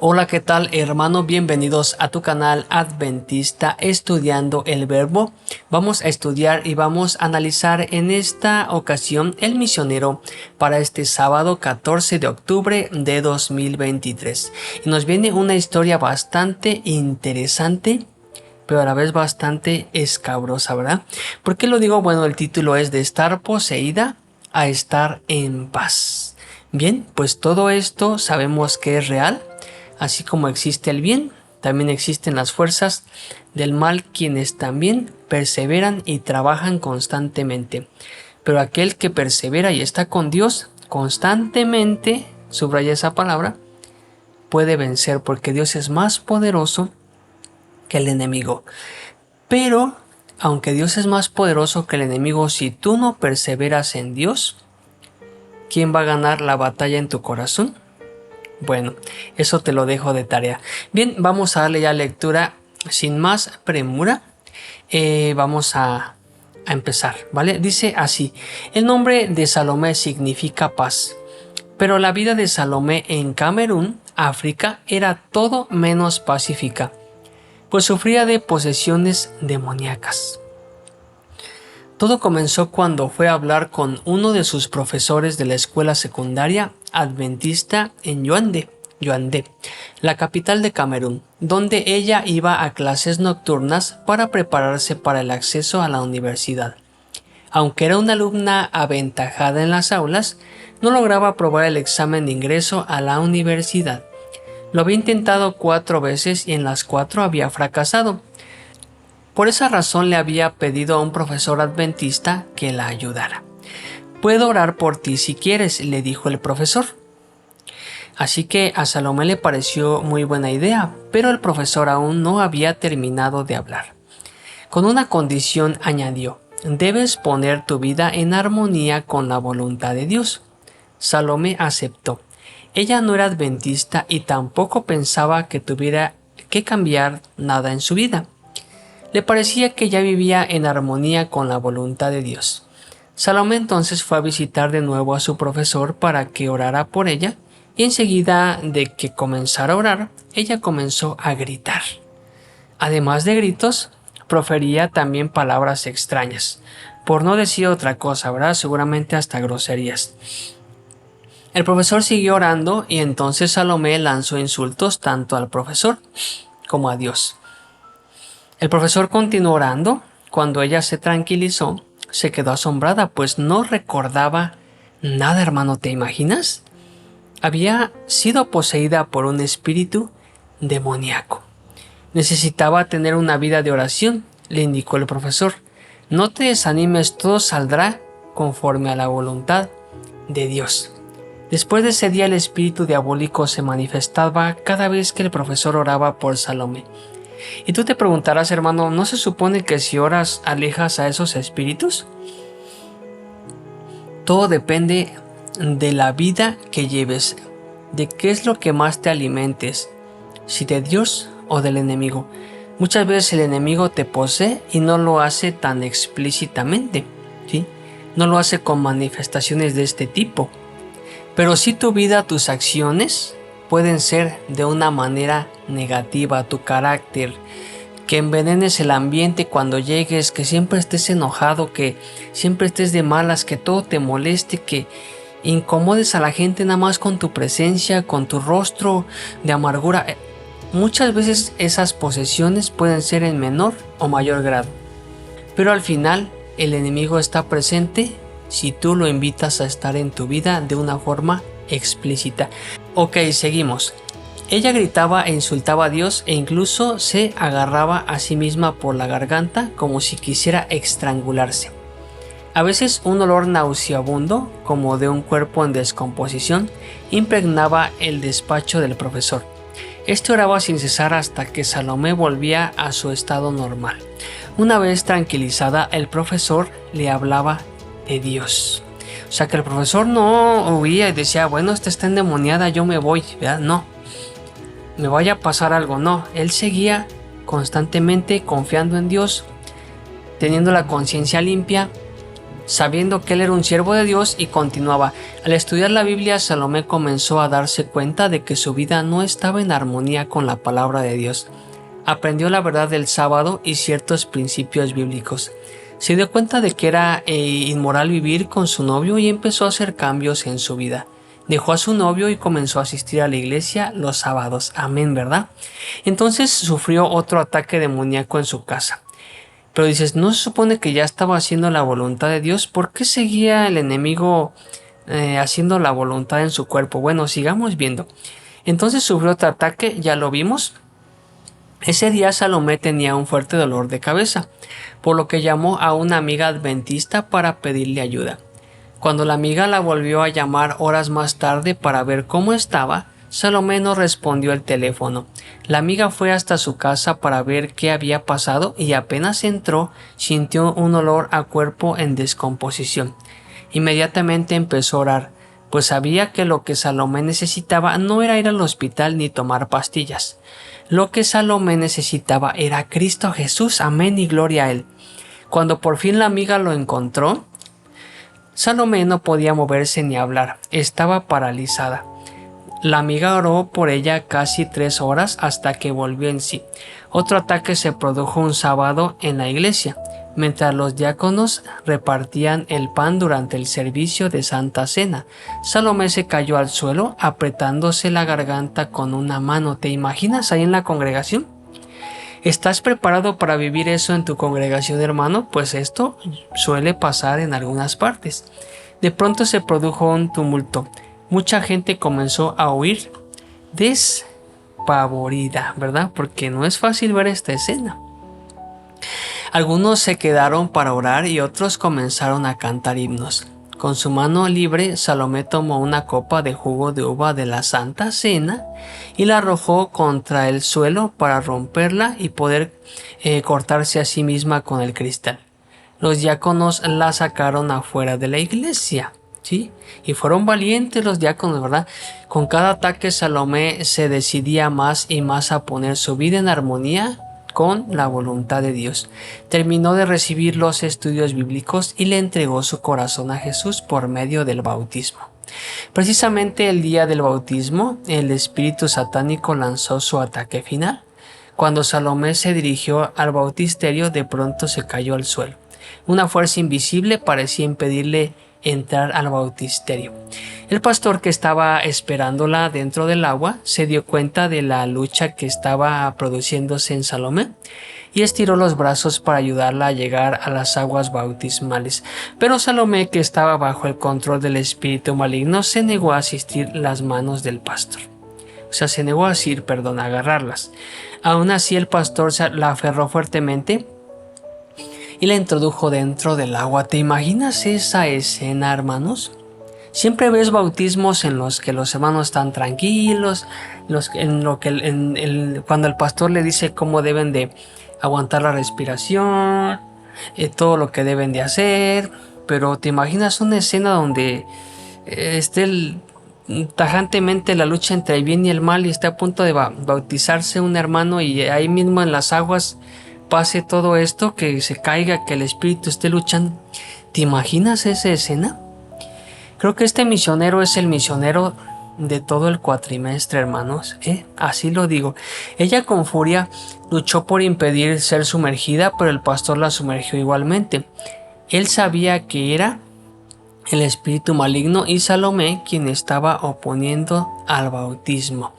Hola, ¿qué tal, hermano? Bienvenidos a tu canal Adventista Estudiando el Verbo. Vamos a estudiar y vamos a analizar en esta ocasión el misionero para este sábado 14 de octubre de 2023. Y nos viene una historia bastante interesante, pero a la vez bastante escabrosa, ¿verdad? ¿Por qué lo digo? Bueno, el título es de estar poseída a estar en paz. Bien, pues todo esto sabemos que es real. Así como existe el bien, también existen las fuerzas del mal, quienes también perseveran y trabajan constantemente. Pero aquel que persevera y está con Dios constantemente, subraya esa palabra, puede vencer, porque Dios es más poderoso que el enemigo. Pero, aunque Dios es más poderoso que el enemigo, si tú no perseveras en Dios, ¿quién va a ganar la batalla en tu corazón? Bueno, eso te lo dejo de tarea. Bien, vamos a darle ya lectura sin más premura. Vamos a empezar, ¿vale? Dice así: el nombre de Salomé significa paz, pero la vida de Salomé en Camerún, África, era todo menos pacífica, pues sufría de posesiones demoníacas. Todo comenzó cuando fue a hablar con uno de sus profesores de la escuela secundaria adventista en Yaoundé, la capital de Camerún, donde ella iba a clases nocturnas para prepararse para el acceso a la universidad. Aunque era una alumna aventajada en las aulas, no lograba aprobar el examen de ingreso a la universidad. Lo había intentado 4 veces y en las 4 había fracasado. Por esa razón le había pedido a un profesor adventista que la ayudara. «Puedo orar por ti si quieres», le dijo el profesor. Así que a Salomé le pareció muy buena idea, pero el profesor aún no había terminado de hablar. Con una condición añadió: «Debes poner tu vida en armonía con la voluntad de Dios». Salomé aceptó. Ella no era adventista y tampoco pensaba que tuviera que cambiar nada en su vida. Le parecía que ya vivía en armonía con la voluntad de Dios. Salomé entonces fue a visitar de nuevo a su profesor para que orara por ella, y enseguida de que comenzara a orar, ella comenzó a gritar. Además de gritos, profería también palabras extrañas, por no decir otra cosa, ¿verdad? Seguramente hasta groserías. El profesor siguió orando y entonces Salomé lanzó insultos tanto al profesor como a Dios. El profesor continuó orando. Cuando ella se tranquilizó, se quedó asombrada, pues no recordaba nada, hermano, ¿te imaginas? Había sido poseída por un espíritu demoníaco. Necesitaba tener una vida de oración, le indicó el profesor. No te desanimes, todo saldrá conforme a la voluntad de Dios. Después de ese día, el espíritu diabólico se manifestaba cada vez que el profesor oraba por Salomé. Y tú te preguntarás, hermano, ¿no se supone que si oras alejas a esos espíritus? Todo depende de la vida que lleves, de qué es lo que más te alimentes, si de Dios o del enemigo. Muchas veces el enemigo te posee y no lo hace tan explícitamente, ¿sí? No lo hace con manifestaciones de este tipo. Pero sí tu vida, tus acciones pueden ser de una manera negativa, tu carácter, que envenenes el ambiente cuando llegues, que siempre estés enojado, que siempre estés de malas, que todo te moleste, que incomodes a la gente nada más con tu presencia, con tu rostro de amargura. Muchas veces esas posesiones pueden ser en menor o mayor grado, pero al final el enemigo está presente si tú lo invitas a estar en tu vida de una forma explícita. Ok, seguimos. Ella gritaba e insultaba a Dios e incluso se agarraba a sí misma por la garganta como si quisiera estrangularse. A veces un olor nauseabundo, como de un cuerpo en descomposición, impregnaba el despacho del profesor. Este oraba sin cesar hasta que Salomé volvía a su estado normal. Una vez tranquilizada, el profesor le hablaba de Dios. O sea que el profesor no huía y decía, bueno, esta está endemoniada, yo me voy, ¿verdad? No, me vaya a pasar algo, no. Él seguía constantemente confiando en Dios, teniendo la conciencia limpia, sabiendo que él era un siervo de Dios, y continuaba. Al estudiar la Biblia, Salomé comenzó a darse cuenta de que su vida no estaba en armonía con la palabra de Dios. Aprendió la verdad del sábado y ciertos principios bíblicos. Se dio cuenta de que era inmoral vivir con su novio y empezó a hacer cambios en su vida. Dejó a su novio y comenzó a asistir a la iglesia los sábados. Amén, ¿verdad? Entonces sufrió otro ataque demoníaco en su casa. Pero dices, ¿no se supone que ya estaba haciendo la voluntad de Dios? ¿Por qué seguía el enemigo haciendo la voluntad en su cuerpo? Bueno, sigamos viendo. Entonces sufrió otro ataque, ya lo vimos. Ese día Salomé tenía un fuerte dolor de cabeza, por lo que llamó a una amiga adventista para pedirle ayuda. Cuando la amiga la volvió a llamar horas más tarde para ver cómo estaba, Salomé no respondió el teléfono. La amiga fue hasta su casa para ver qué había pasado y apenas entró, sintió un olor a cuerpo en descomposición. Inmediatamente empezó a orar, pues sabía que lo que Salomé necesitaba no era ir al hospital ni tomar pastillas. Lo que Salomé necesitaba era Cristo Jesús, amén y gloria a él. Cuando por fin la amiga lo encontró, Salomé no podía moverse ni hablar, estaba paralizada. La amiga oró por ella casi 3 horas hasta que volvió en sí. Otro ataque se produjo un sábado en la iglesia, mientras los diáconos repartían el pan durante el servicio de Santa Cena. Salomé se cayó al suelo apretándose la garganta con una mano. ¿Te imaginas ahí en la congregación? ¿Estás preparado para vivir eso en tu congregación, hermano? Pues esto suele pasar en algunas partes. De pronto se produjo un tumulto. Mucha gente comenzó a huir despavorida, ¿verdad? Porque no es fácil ver esta escena. Algunos se quedaron para orar y otros comenzaron a cantar himnos. Con su mano libre, Salomé tomó una copa de jugo de uva de la Santa Cena y la arrojó contra el suelo para romperla y poder cortarse a sí misma con el cristal. Los diáconos la sacaron afuera de la iglesia, ¿sí? Y fueron valientes los diáconos, ¿verdad? Con cada ataque Salomé se decidía más y más a poner su vida en armonía con la voluntad de Dios. Terminó de recibir los estudios bíblicos y le entregó su corazón a Jesús por medio del bautismo. Precisamente el día del bautismo, el espíritu satánico lanzó su ataque final. Cuando Salomé se dirigió al bautisterio, de pronto se cayó al suelo. Una fuerza invisible parecía impedirle entrar al bautisterio. El pastor que estaba esperándola dentro del agua se dio cuenta de la lucha que estaba produciéndose en Salomé y estiró los brazos para ayudarla a llegar a las aguas bautismales. Pero Salomé, que estaba bajo el control del espíritu maligno, se negó a asistir las manos del pastor. Se negó a agarrarlas. Aún así el pastor la aferró fuertemente y la introdujo dentro del agua. ¿Te imaginas esa escena, hermanos? Siempre ves bautismos en los que los hermanos están tranquilos, cuando el pastor le dice cómo deben de aguantar la respiración, todo lo que deben de hacer. Pero ¿te imaginas una escena donde esté tajantemente la lucha entre el bien y el mal y está a punto de bautizarse un hermano y ahí mismo en las aguas pase todo esto, que se caiga, que el espíritu esté luchando? ¿Te imaginas esa escena? Creo que este misionero es el misionero de todo el cuatrimestre, hermanos, así lo digo. Ella con furia luchó por impedir ser sumergida, pero el pastor la sumergió igualmente. Él sabía que era el espíritu maligno y Salomé quien estaba oponiendo al bautismo.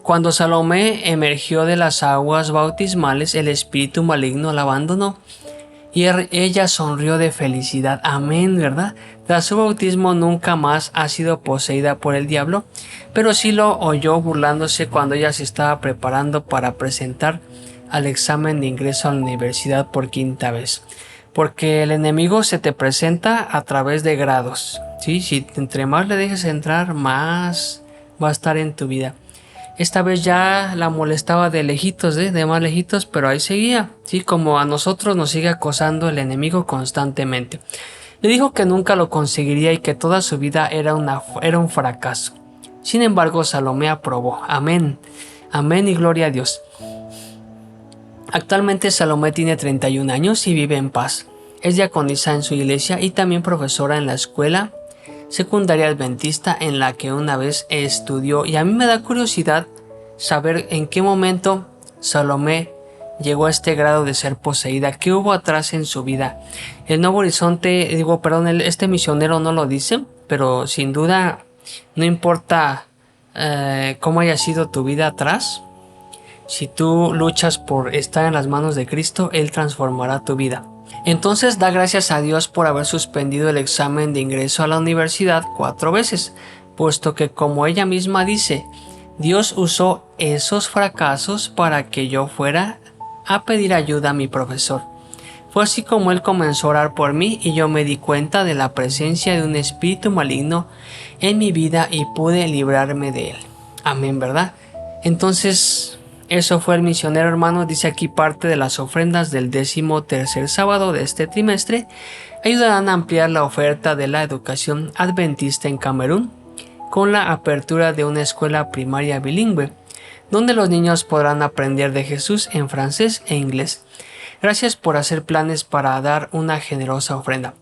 Cuando Salomé emergió de las aguas bautismales, el espíritu maligno la abandonó y ella sonrió de felicidad. Amén, ¿verdad? Tras su bautismo nunca más ha sido poseída por el diablo, pero sí lo oyó burlándose cuando ella se estaba preparando para presentar al examen de ingreso a la universidad por 5ª vez. Porque el enemigo se te presenta a través de grados, ¿sí? Si entre más le dejes entrar, más va a estar en tu vida. Esta vez ya la molestaba de lejitos, de más lejitos, pero ahí seguía, ¿sí? Como a nosotros nos sigue acosando el enemigo constantemente. Le dijo que nunca lo conseguiría y que toda su vida era un fracaso. Sin embargo, Salomé aprobó. Amén. Amén y gloria a Dios. Actualmente Salomé tiene 31 años y vive en paz. Es diaconisa en su iglesia y también profesora en la escuela secundaria adventista en la que una vez estudió. Y a mí me da curiosidad saber en qué momento Salomé llegó a este grado de ser poseída. ¿Qué hubo atrás en su vida? El Nuevo Horizonte, este misionero no lo dice, pero sin duda no importa cómo haya sido tu vida atrás. Si tú luchas por estar en las manos de Cristo, Él transformará tu vida. Entonces da gracias a Dios por haber suspendido el examen de ingreso a la universidad 4 veces, puesto que, como ella misma dice, Dios usó esos fracasos para que yo fuera a pedir ayuda a mi profesor. Fue así como él comenzó a orar por mí y yo me di cuenta de la presencia de un espíritu maligno en mi vida y pude librarme de él. Amén, ¿verdad? Entonces, eso fue el misionero, hermano. Dice aquí: parte de las ofrendas del 13º sábado de este trimestre ayudarán a ampliar la oferta de la educación adventista en Camerún, con la apertura de una escuela primaria bilingüe, donde los niños podrán aprender de Jesús en francés e inglés. Gracias por hacer planes para dar una generosa ofrenda.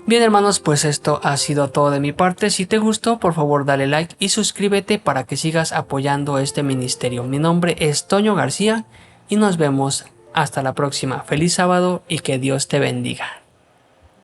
Bien, hermanos, pues esto ha sido todo de mi parte. Si te gustó, por favor dale like y suscríbete para que sigas apoyando este ministerio. Mi nombre es Toño García y nos vemos hasta la próxima. Feliz sábado y que Dios te bendiga.